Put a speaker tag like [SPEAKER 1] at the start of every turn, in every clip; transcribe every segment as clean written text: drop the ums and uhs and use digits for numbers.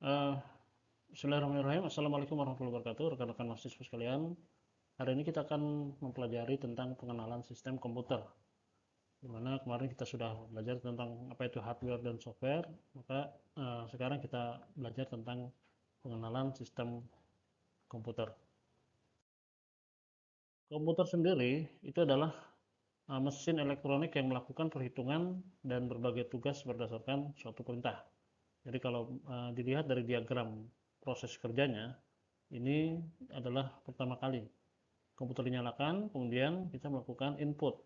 [SPEAKER 1] Eh, Bismillahirrahmanirrahim. Assalamualaikum warahmatullahi wabarakatuh, rekan-rekan mahasiswa sekalian. Hari ini kita akan mempelajari tentang pengenalan sistem komputer. Di mana kemarin kita sudah belajar tentang apa itu hardware dan software, maka sekarang kita belajar tentang pengenalan sistem komputer. Komputer sendiri itu adalah mesin elektronik yang melakukan perhitungan dan berbagai tugas berdasarkan suatu perintah. Jadi kalau dilihat dari diagram proses kerjanya, ini adalah pertama kali komputer dinyalakan, kemudian kita melakukan input.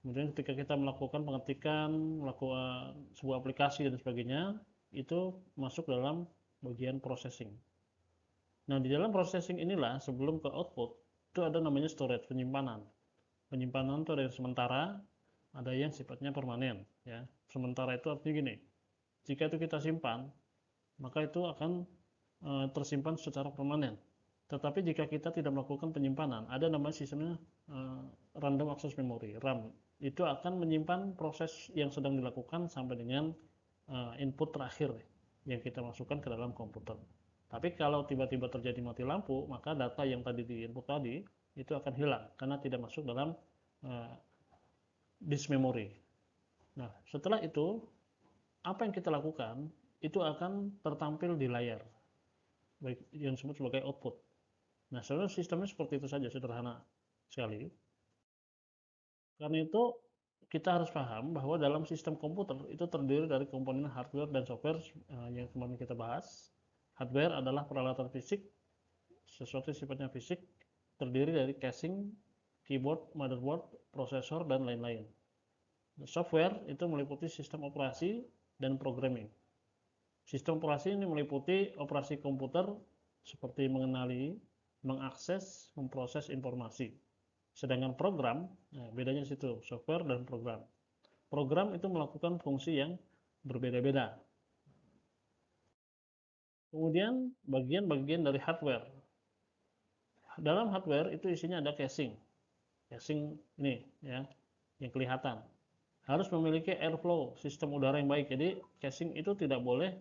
[SPEAKER 1] Kemudian ketika kita melakukan pengetikan, melakukan sebuah aplikasi dan sebagainya, itu masuk dalam bagian processing. Nah, di dalam processing inilah sebelum ke output, itu ada namanya storage, penyimpanan. Penyimpanan itu ada yang sementara, ada yang sifatnya permanen. Ya. Sementara itu artinya gini, jika itu kita simpan, maka itu akan tersimpan secara permanen. Tetapi jika kita tidak melakukan penyimpanan, ada namanya sistemnya random access memory, RAM. Itu akan menyimpan proses yang sedang dilakukan sampai dengan input terakhir yang kita masukkan ke dalam komputer. Tapi kalau tiba-tiba terjadi mati lampu, maka data yang tadi di input tadi itu akan hilang karena tidak masuk dalam disk memory. Nah, setelah itu apa yang kita lakukan itu akan tertampil di layar, baik yang disebut sebagai output. Nah, sebenarnya sistemnya seperti itu saja, sederhana sekali. Karena itu kita harus paham bahwa dalam sistem komputer itu terdiri dari komponen hardware dan software yang kemarin kita bahas. Hardware adalah peralatan fisik, sesuatu yang sifatnya fisik, terdiri dari casing, keyboard, motherboard, prosesor, dan lain-lain. Software itu meliputi sistem operasi dan programming. Sistem operasi ini meliputi operasi komputer seperti mengenali, mengakses, memproses informasi. Sedangkan program, nah bedanya situ, software dan program. Program itu melakukan fungsi yang berbeda-beda. Kemudian bagian-bagian dari hardware. Dalam hardware itu isinya ada casing. Casing ini ya, yang kelihatan. Harus memiliki airflow, sistem udara yang baik. Jadi casing itu tidak boleh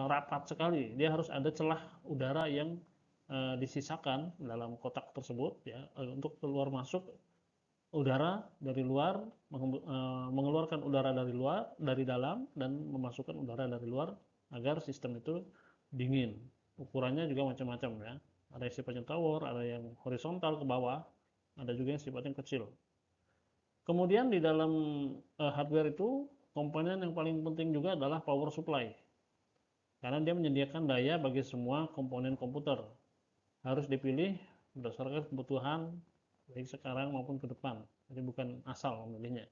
[SPEAKER 1] rapat sekali. Dia harus ada celah udara yang disisakan dalam kotak tersebut ya untuk keluar masuk udara dari luar, mengeluarkan udara dari luar, dari dalam, dan memasukkan udara dari luar agar sistem itu dingin. Ukurannya juga macam-macam ya. Ada yang sifatnya tower, ada yang horizontal ke bawah, ada juga yang sifatnya kecil. Kemudian di dalam hardware itu komponen yang paling penting juga adalah power supply. Karena dia menyediakan daya bagi semua komponen komputer. Harus dipilih berdasarkan kebutuhan baik sekarang maupun ke depan. Jadi bukan asal memilihnya.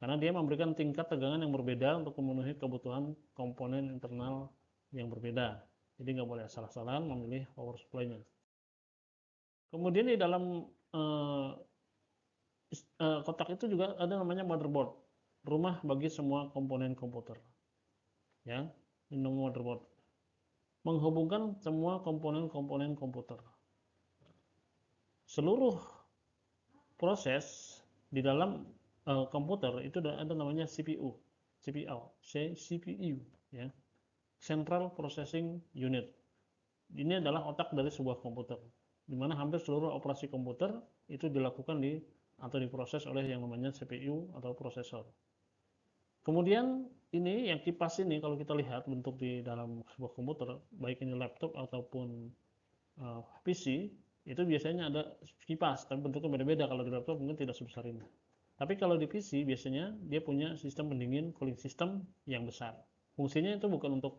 [SPEAKER 1] Karena dia memberikan tingkat tegangan yang berbeda untuk memenuhi kebutuhan komponen internal yang berbeda. Jadi nggak boleh asal-asalan memilih power supply-nya. Kemudian di dalam kotak itu juga ada namanya motherboard, rumah bagi semua komponen komputer. Ya, ini motherboard menghubungkan semua komponen-komponen komputer. Seluruh proses di dalam komputer itu ada namanya CPU, CPU ya, Central Processing Unit. Ini adalah otak dari sebuah komputer, di mana hampir seluruh operasi komputer itu dilakukan atau diproses oleh yang namanya CPU atau prosesor. Kemudian ini yang kipas ini kalau kita lihat bentuk di dalam sebuah komputer, baik ini laptop ataupun PC, itu biasanya ada kipas, tapi bentuknya beda-beda. Kalau di laptop mungkin tidak sebesar ini. Tapi kalau di PC biasanya dia punya sistem pendingin cooling system yang besar. Fungsinya itu bukan untuk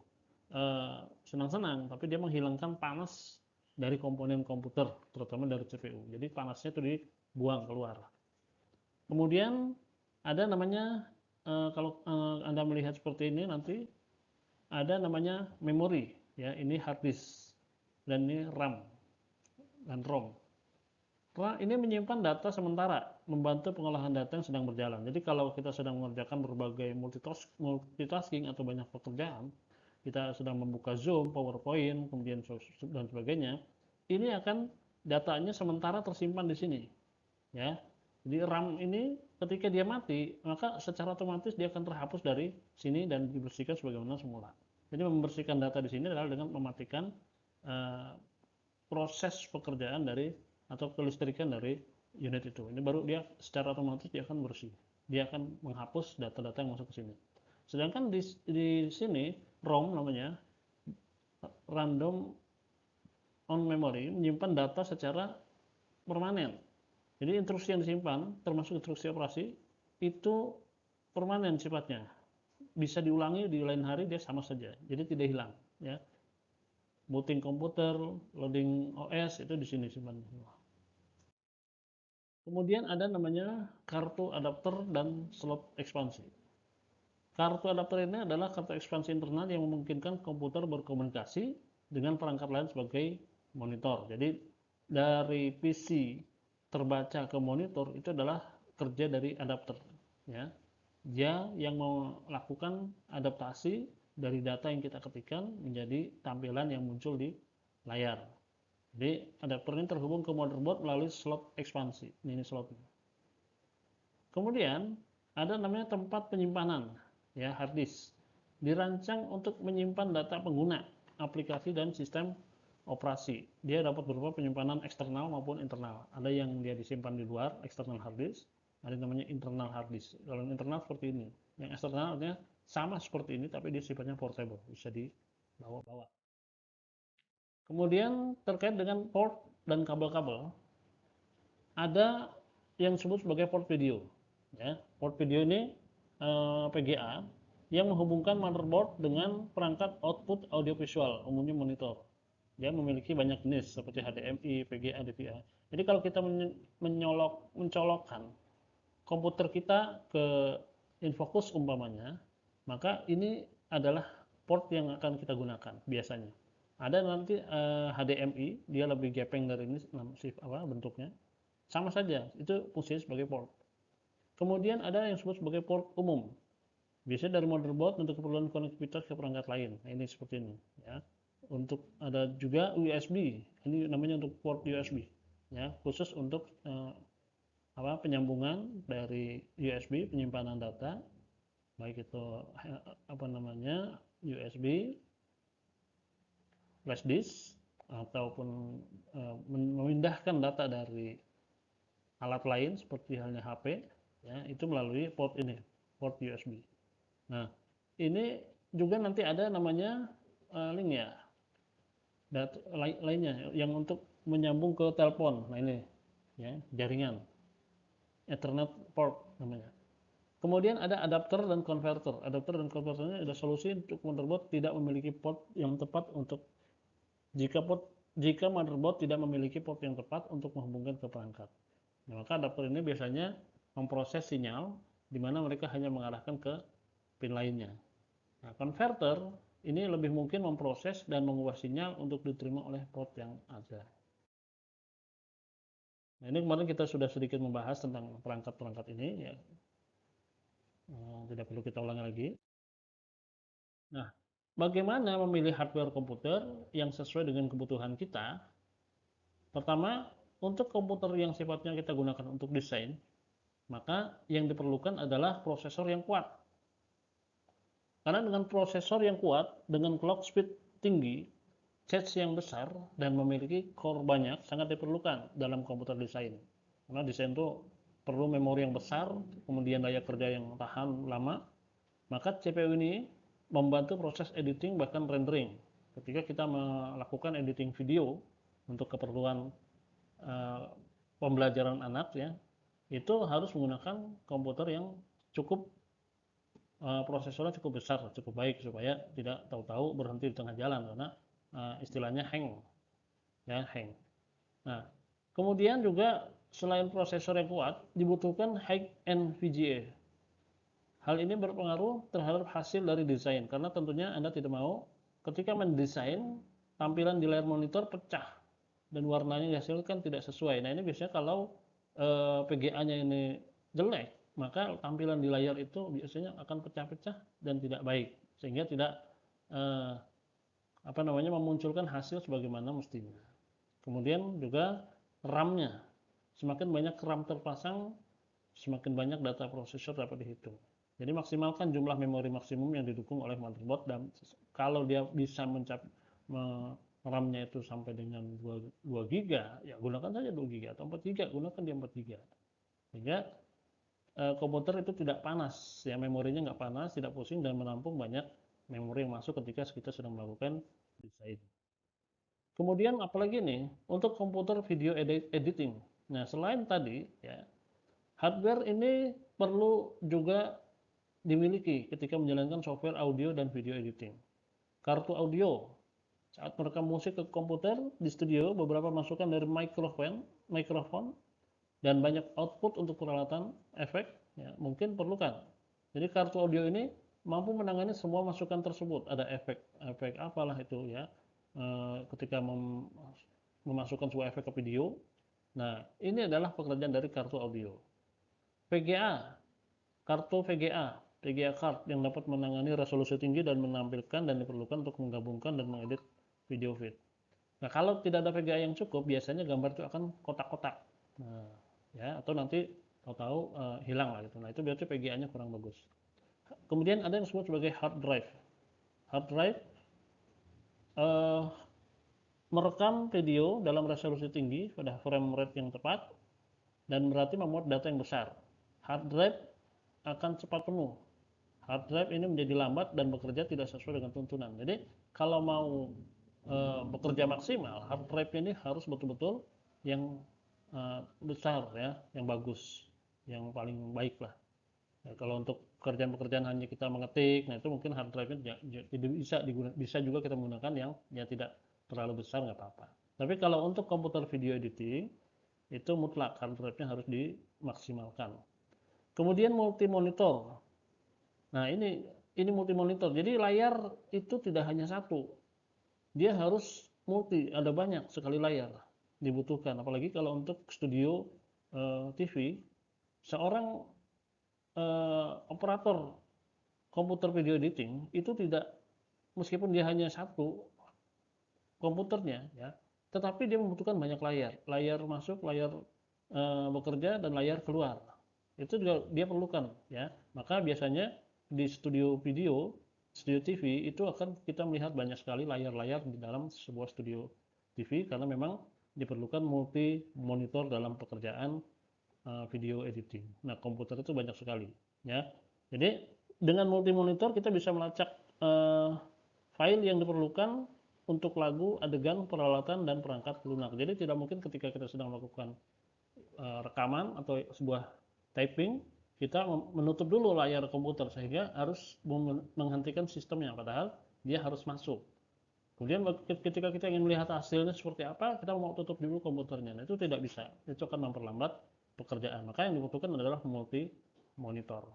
[SPEAKER 1] senang-senang, tapi dia menghilangkan panas dari komponen komputer, terutama dari CPU. Jadi panasnya itu dibuang keluar. Kemudian ada namanya kalau Anda melihat seperti ini nanti ada namanya memori, ya ini hard disk dan ini RAM dan ROM. Karena ini menyimpan data sementara, membantu pengolahan data yang sedang berjalan. Jadi kalau kita sedang mengerjakan berbagai multitasking atau banyak pekerjaan, kita sedang membuka Zoom, PowerPoint, kemudian dan sebagainya, ini akan datanya sementara tersimpan di sini, ya. Jadi RAM ini ketika dia mati, maka secara otomatis dia akan terhapus dari sini dan dibersihkan sebagaimana semula. Jadi membersihkan data di sini adalah dengan mematikan proses pekerjaan dari atau kelistrikan dari unit itu. Ini baru dia secara otomatis dia akan bersih. Dia akan menghapus data-data yang masuk ke sini. Sedangkan di sini ROM namanya, random on memory, menyimpan data secara permanen. Jadi instruksi yang disimpan termasuk instruksi operasi itu permanen sifatnya. Bisa diulangi di lain hari dia sama saja. Jadi tidak hilang, ya. Booting komputer, loading OS itu di sini simpan. Kemudian ada namanya kartu adapter dan slot ekspansi. Kartu adapter ini adalah kartu ekspansi internal yang memungkinkan komputer berkomunikasi dengan perangkat lain sebagai monitor. Jadi dari PC terbaca ke monitor itu adalah kerja dari adapter, ya. Dia yang melakukan adaptasi dari data yang kita ketikkan menjadi tampilan yang muncul di layar. Jadi adapter ini terhubung ke motherboard melalui slot ekspansi. Ini slotnya. Kemudian ada namanya tempat penyimpanan, ya, hard disk. Dirancang untuk menyimpan data pengguna, aplikasi dan sistem operasi. Dia dapat berupa penyimpanan eksternal maupun internal. Ada yang dia disimpan di luar, external hard disk. Ada yang namanya internal hard disk. Kalau internal seperti ini. Yang eksternal artinya sama seperti ini tapi dia sifatnya portable, bisa dibawa-bawa. Kemudian terkait dengan port dan kabel-kabel, ada yang disebut sebagai port video. Ya, port video ini PGA yang menghubungkan motherboard dengan perangkat output audiovisual, umumnya monitor. Dia memiliki banyak jenis seperti HDMI, VGA, DVI. Jadi kalau kita mencolokkan komputer kita ke infocus umpamanya, maka ini adalah port yang akan kita gunakan biasanya. Ada nanti HDMI, dia lebih gepeng dari ini bentuknya. Sama saja, itu fungsinya sebagai port. Kemudian ada yang disebut sebagai port umum. Biasanya dari motherboard untuk keperluan konektivitas ke perangkat lain. Nah, ini seperti ini, ya. Untuk ada juga USB. Ini namanya untuk port USB, ya, khusus untuk penyambungan dari USB, penyimpanan data, baik itu USB, flash disk, ataupun memindahkan data dari alat lain seperti halnya HP, ya, itu melalui port ini, port USB. Nah, ini juga nanti ada namanya link, ya, lainnya yang untuk menyambung ke telepon. Nah, ini, ya, jaringan Ethernet port namanya. Kemudian ada adapter dan converter. Adapter dan converter ini ada solusi untuk motherboard tidak memiliki port yang tepat untuk jika motherboard tidak memiliki port yang tepat untuk menghubungkan ke perangkat. Nah, maka adapter ini biasanya memproses sinyal di mana mereka hanya mengarahkan ke pin lainnya. Nah, converter ini lebih mungkin memproses dan mengubah sinyal untuk diterima oleh port yang ada. Nah, ini kemarin kita sudah sedikit membahas tentang perangkat-perangkat ini, ya. Tidak perlu kita ulangi lagi. Nah, bagaimana memilih hardware komputer yang sesuai dengan kebutuhan kita? Pertama, untuk komputer yang sifatnya kita gunakan untuk desain, maka yang diperlukan adalah prosesor yang kuat. Karena dengan prosesor yang kuat, dengan clock speed tinggi, cache yang besar, dan memiliki core banyak sangat diperlukan dalam komputer desain. Karena desain itu perlu memori yang besar, kemudian daya kerja yang tahan lama, maka CPU ini membantu proses editing bahkan rendering. Ketika kita melakukan editing video untuk keperluan pembelajaran anak, ya, itu harus menggunakan komputer yang cukup prosesornya cukup besar, cukup baik supaya tidak tahu-tahu berhenti di tengah jalan karena istilahnya hang, ya, hang. Nah, kemudian juga selain prosesor yang kuat dibutuhkan high-end VGA. Hal ini berpengaruh terhadap hasil dari desain karena tentunya Anda tidak mau ketika mendesain tampilan di layar monitor pecah dan warnanya dihasilkan tidak sesuai. Nah, ini biasanya kalau PGA-nya ini jelek, maka tampilan di layar itu biasanya akan pecah-pecah dan tidak baik sehingga tidak memunculkan hasil sebagaimana mestinya. Kemudian juga RAM-nya, semakin banyak RAM terpasang, semakin banyak data prosesor dapat dihitung. Jadi maksimalkan jumlah memori maksimum yang didukung oleh motherboard, dan kalau dia bisa mencapai RAM-nya itu sampai dengan 2 giga, ya gunakan saja 2 giga, atau 4 giga, gunakan di 4 giga. Sehingga komputer itu tidak panas, ya, memorinya nggak panas, tidak pusing, dan menampung banyak memori yang masuk ketika kita sedang melakukan desain. Kemudian apalagi nih untuk komputer video editing. Nah, selain tadi, ya, hardware ini perlu juga dimiliki ketika menjalankan software audio dan video editing. Kartu audio. Saat merekam musik ke komputer di studio, beberapa masukan dari mikrofon dan banyak output untuk peralatan efek, ya, mungkin perlukan. Jadi kartu audio ini mampu menangani semua masukan tersebut. Ada efek apalah itu, ya, ketika memasukkan sebuah efek ke video. Nah, ini adalah pekerjaan dari kartu audio. VGA, kartu VGA card yang dapat menangani resolusi tinggi dan menampilkan dan diperlukan untuk menggabungkan dan mengedit video feed. Nah, kalau tidak ada VGA yang cukup, biasanya gambar itu akan kotak-kotak. Nah, ya, atau nanti tahu-tahu hilang lah gitu. Nah, itu berarti VGA-nya kurang bagus. Kemudian ada yang disebut sebagai hard drive. Hard drive merekam video dalam resolusi tinggi pada frame rate yang tepat dan berarti memuat data yang besar. Hard drive akan cepat penuh. Hard drive ini menjadi lambat dan bekerja tidak sesuai dengan tuntunan. Jadi kalau mau bekerja maksimal, hard drive ini harus betul-betul yang besar, ya, yang bagus, yang paling baik lah. Ya, kalau untuk pekerjaan-pekerjaan hanya kita mengetik, nah itu mungkin hard drive-nya bisa juga kita menggunakan yang ya tidak terlalu besar, nggak apa-apa. Tapi kalau untuk komputer video editing itu mutlak hard drive-nya harus dimaksimalkan. Kemudian multi monitor. Nah, ini multi monitor. Jadi layar itu tidak hanya satu. Dia harus multi, ada banyak sekali layar dibutuhkan. Apalagi kalau untuk studio TV, seorang operator komputer video editing itu tidak, meskipun dia hanya satu komputernya, ya, tetapi dia membutuhkan banyak layar masuk, layar bekerja, dan layar keluar. Itu juga dia perlukan, ya. Maka biasanya di studio video, studio TV itu akan kita melihat banyak sekali layar-layar di dalam sebuah studio TV karena memang diperlukan multi monitor dalam pekerjaan video editing. Nah, komputer itu banyak sekali, ya. Jadi dengan multi monitor kita bisa melacak file yang diperlukan untuk lagu, adegan, peralatan, dan perangkat lunak. Jadi tidak mungkin ketika kita sedang melakukan rekaman atau sebuah typing, kita menutup dulu layar komputer sehingga harus menghentikan sistemnya, padahal dia harus masuk. Kemudian ketika kita ingin melihat hasilnya seperti apa, kita mau tutup dulu komputernya. Nah, itu tidak bisa. Itu akan memperlambat pekerjaan. Maka yang dibutuhkan adalah multi monitor.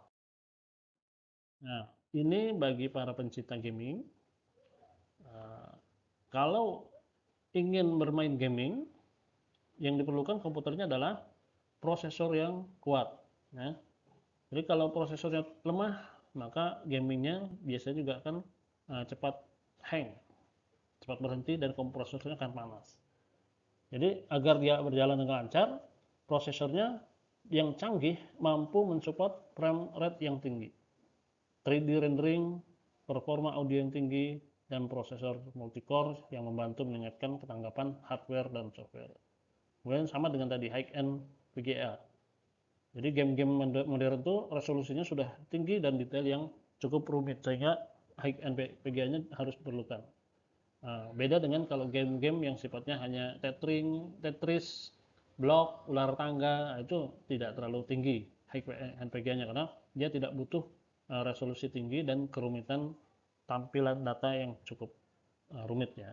[SPEAKER 1] Nah, ini bagi para pencinta gaming. Kalau ingin bermain gaming, yang diperlukan komputernya adalah prosesor yang kuat, ya. Jadi kalau prosesornya lemah, maka gamingnya biasanya juga akan cepat hang, cepat berhenti, dan kompresornya akan panas. Jadi agar dia berjalan dengan lancar, prosesornya yang canggih mampu mensupport frame rate yang tinggi, 3D rendering, performa audio yang tinggi, dan prosesor multicore yang membantu meningkatkan ketanggapan hardware dan software. Kemudian sama dengan tadi high-end VGA. Jadi game-game modern itu resolusinya sudah tinggi dan detail yang cukup rumit sehingga high-end VGA-nya harus diperlukan. Beda dengan kalau game-game yang sifatnya hanya Tetris, blok, ular tangga, itu tidak terlalu tinggi high-end VGA-nya karena dia tidak butuh resolusi tinggi dan kerumitan tampilan data yang cukup rumit, ya.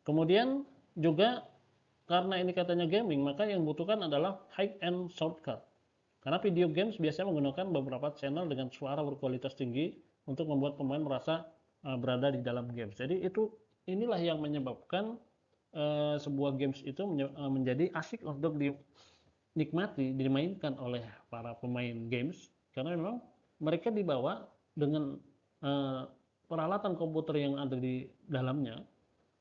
[SPEAKER 1] Kemudian juga karena ini katanya gaming, maka yang dibutuhkan adalah high-end sound card. Karena video games biasanya menggunakan beberapa channel dengan suara berkualitas tinggi untuk membuat pemain merasa berada di dalam games. Jadi inilah yang menyebabkan sebuah games itu menjadi asik untuk dinikmati, dimainkan oleh para pemain games karena memang mereka dibawa dengan peralatan komputer yang ada di dalamnya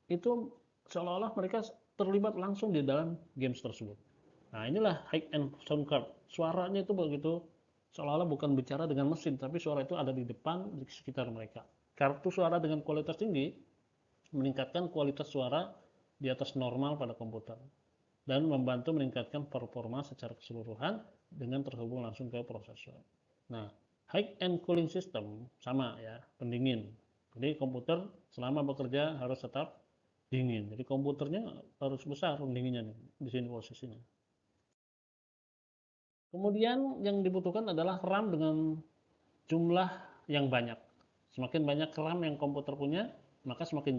[SPEAKER 1] itu seolah-olah mereka terlibat langsung di dalam games tersebut. Nah, inilah high-end sound card. Suaranya itu begitu seolah-olah bukan bicara dengan mesin, tapi suara itu ada di depan, di sekitar mereka. Kartu suara dengan kualitas tinggi meningkatkan kualitas suara di atas normal pada komputer dan membantu meningkatkan performa secara keseluruhan dengan terhubung langsung ke prosesor. Nah, heat and cooling system sama ya, pendingin. Jadi komputer selama bekerja harus tetap dingin. Jadi komputernya harus besar pendinginnya nih, di sini posisinya. Kemudian yang dibutuhkan adalah RAM dengan jumlah yang banyak. Semakin banyak RAM yang komputer punya, maka semakin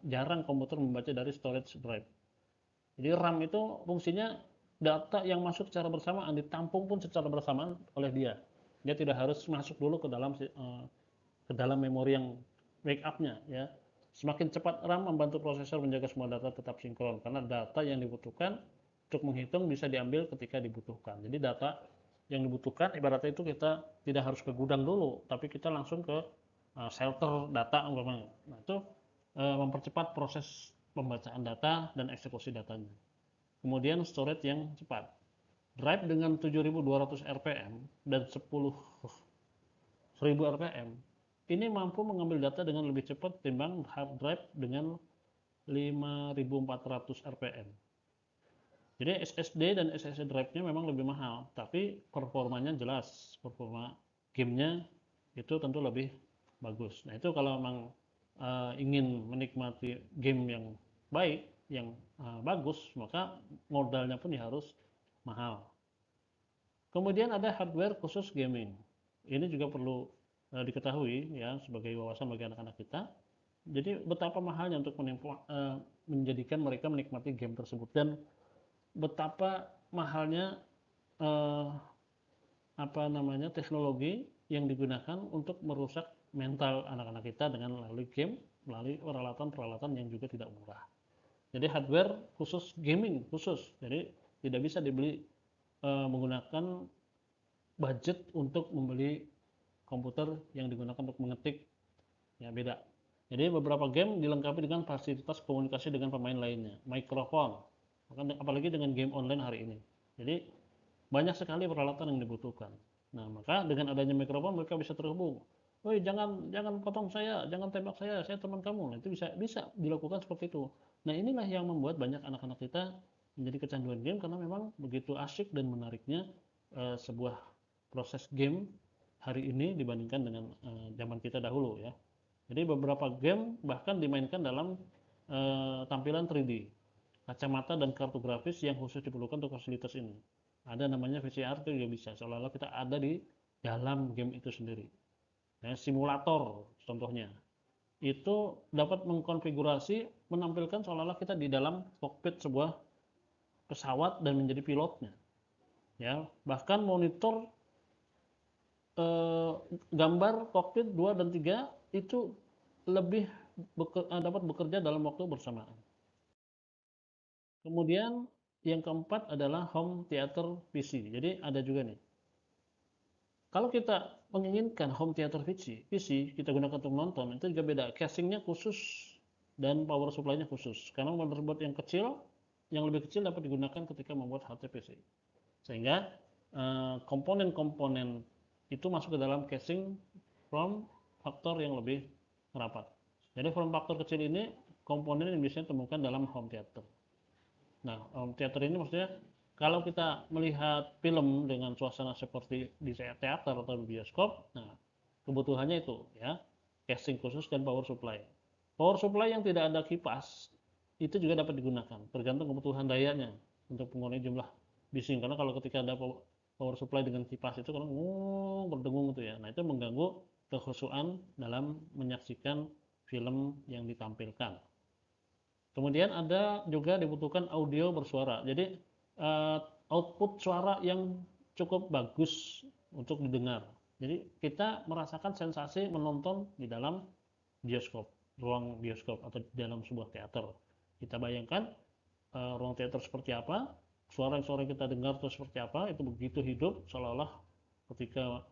[SPEAKER 1] jarang komputer membaca dari storage drive. Jadi RAM itu fungsinya data yang masuk secara bersamaan ditampung pun secara bersamaan oleh dia. Dia tidak harus masuk dulu ke dalam memori yang backupnya ya. Semakin cepat RAM membantu prosesor menjaga semua data tetap sinkron karena data yang dibutuhkan untuk menghitung bisa diambil ketika dibutuhkan. Jadi data yang dibutuhkan ibaratnya itu kita tidak harus ke gudang dulu, tapi kita langsung ke shelter data umpamanya. Nah, itu mempercepat proses pembacaan data dan eksekusi datanya. Kemudian storage yang cepat. Drive dengan 7200 rpm dan 10.000 rpm ini mampu mengambil data dengan lebih cepat timbang hard drive dengan 5400 rpm. Jadi SSD dan SSD drive-nya memang lebih mahal, tapi performanya jelas, performa gamenya itu tentu lebih bagus. Nah itu kalau memang ingin menikmati game yang baik, yang bagus, maka modalnya pun harus mahal. Kemudian ada hardware khusus gaming. Ini juga perlu diketahui ya sebagai wawasan bagi anak-anak kita. Jadi betapa mahalnya untuk menjadikan mereka menikmati game tersebut dan betapa mahalnya eh, teknologi yang digunakan untuk merusak mental anak-anak kita dengan melalui game, melalui peralatan-peralatan yang juga tidak murah. Jadi hardware khusus gaming khusus, jadi tidak bisa dibeli menggunakan budget untuk membeli komputer yang digunakan untuk mengetik, ya beda. Jadi beberapa game dilengkapi dengan fasilitas komunikasi dengan pemain lainnya, mikrofon, apalagi dengan game online hari ini. Jadi banyak sekali peralatan yang dibutuhkan. Nah, maka dengan adanya mikrofon mereka bisa terhubung. Woi, jangan potong saya, jangan tembak saya teman kamu. Nah, itu bisa dilakukan seperti itu. Nah, inilah yang membuat banyak anak-anak kita menjadi kecanduan game karena memang begitu asyik dan menariknya sebuah proses game hari ini dibandingkan dengan zaman kita dahulu ya. Jadi beberapa game bahkan dimainkan dalam tampilan 3D, kacamata dan kartu grafis yang khusus diperlukan untuk fasilitas ini. Ada namanya VCR itu juga bisa, seolah-olah kita ada di dalam game itu sendiri. Nah, simulator contohnya itu dapat mengkonfigurasi menampilkan seolah-olah kita di dalam kokpit sebuah pesawat dan menjadi pilotnya. Ya, bahkan monitor gambar kokpit 2 dan 3 itu lebih dapat bekerja dalam waktu bersamaan. Kemudian yang keempat adalah home theater PC. Jadi ada juga nih. Kalau kita menginginkan home theater PC kita gunakan untuk menonton, itu juga beda. Casingnya khusus dan power supply-nya khusus. Karena motherboard yang kecil, yang lebih kecil dapat digunakan ketika membuat HT PC. Sehingga komponen-komponen itu masuk ke dalam casing form faktor yang lebih rapat. Jadi form faktor kecil ini komponen yang biasanya temukan dalam home theater. Nah, home theater ini maksudnya kalau kita melihat film dengan suasana seperti di teater atau di bioskop, nah kebutuhannya itu ya, casing khusus dan power supply. Power supply yang tidak ada kipas itu juga dapat digunakan, tergantung kebutuhan dayanya untuk mengurangi jumlah bising. Karena kalau ketika ada power supply dengan kipas itu kan berdengung gitu ya. Nah, itu mengganggu kekhusyuan dalam menyaksikan film yang ditampilkan. Kemudian ada juga dibutuhkan audio bersuara. Jadi output suara yang cukup bagus untuk didengar. Jadi kita merasakan sensasi menonton di dalam bioskop, ruang bioskop atau di dalam sebuah teater. Kita bayangkan ruang teater seperti apa, suara-suara yang kita dengar itu seperti apa, itu begitu hidup seolah-olah ketika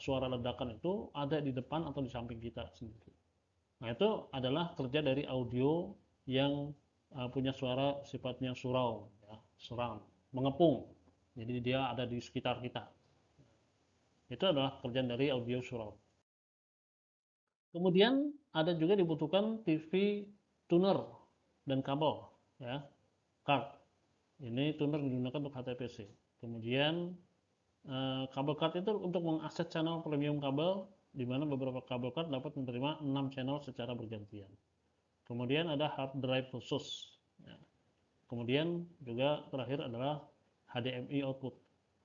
[SPEAKER 1] suara ledakan itu ada di depan atau di samping kita sendiri. Nah, itu adalah kerja dari audio yang punya suara sifatnya surround, ya, surround, mengepung. Jadi dia ada di sekitar kita. Itu adalah pekerjaan dari audio surround. Kemudian ada juga dibutuhkan TV tuner dan kabel, ya, card. Ini tuner digunakan untuk HTPC. Kemudian kabel card itu untuk mengakses channel premium kabel, di mana beberapa kabel card dapat menerima 6 channel secara bergantian. Kemudian ada hard drive khusus. Ya. Kemudian juga terakhir adalah HDMI output.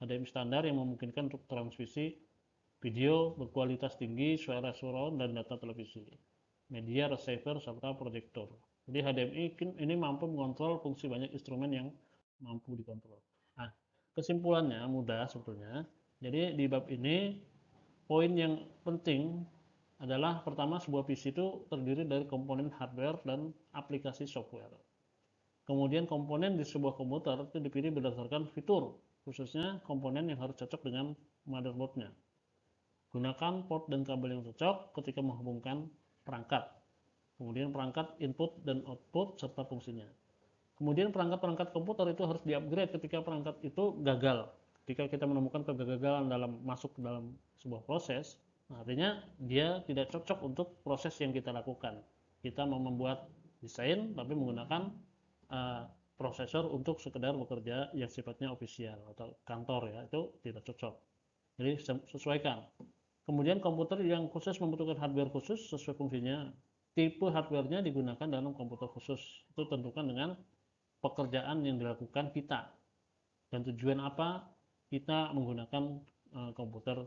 [SPEAKER 1] HDMI standar yang memungkinkan untuk transmisi video berkualitas tinggi, suara surround, dan data televisi, media receiver, serta proyektor. Jadi HDMI ini mampu mengontrol fungsi banyak instrumen yang mampu dikontrol. Nah, kesimpulannya mudah sebetulnya. Jadi di bab ini poin yang penting adalah pertama, sebuah PC itu terdiri dari komponen hardware dan aplikasi software. Kemudian komponen di sebuah komputer itu dipilih berdasarkan fitur, khususnya komponen yang harus cocok dengan motherboardnya. Gunakan port dan kabel yang cocok ketika menghubungkan perangkat. Kemudian perangkat input dan output serta fungsinya. Kemudian perangkat-perangkat komputer itu harus di-upgrade ketika perangkat itu gagal. Ketika kita menemukan kegagalan dalam masuk ke dalam sebuah proses, artinya dia tidak cocok untuk proses yang kita lakukan. Kita mau membuat desain tapi menggunakan prosesor untuk sekedar bekerja yang sifatnya ofisial atau kantor, ya, itu tidak cocok. Jadi sesuaikan. Kemudian komputer yang khusus membutuhkan hardware khusus sesuai fungsinya. Tipe hardware-nya digunakan dalam komputer khusus. Itu tentukan dengan pekerjaan yang dilakukan kita dan tujuan apa kita menggunakan komputer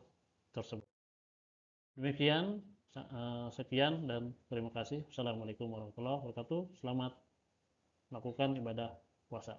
[SPEAKER 1] tersebut. Demikian, sekian dan terima kasih. Assalamualaikum warahmatullahi wabarakatuh. Selamat lakukan ibadah puasa.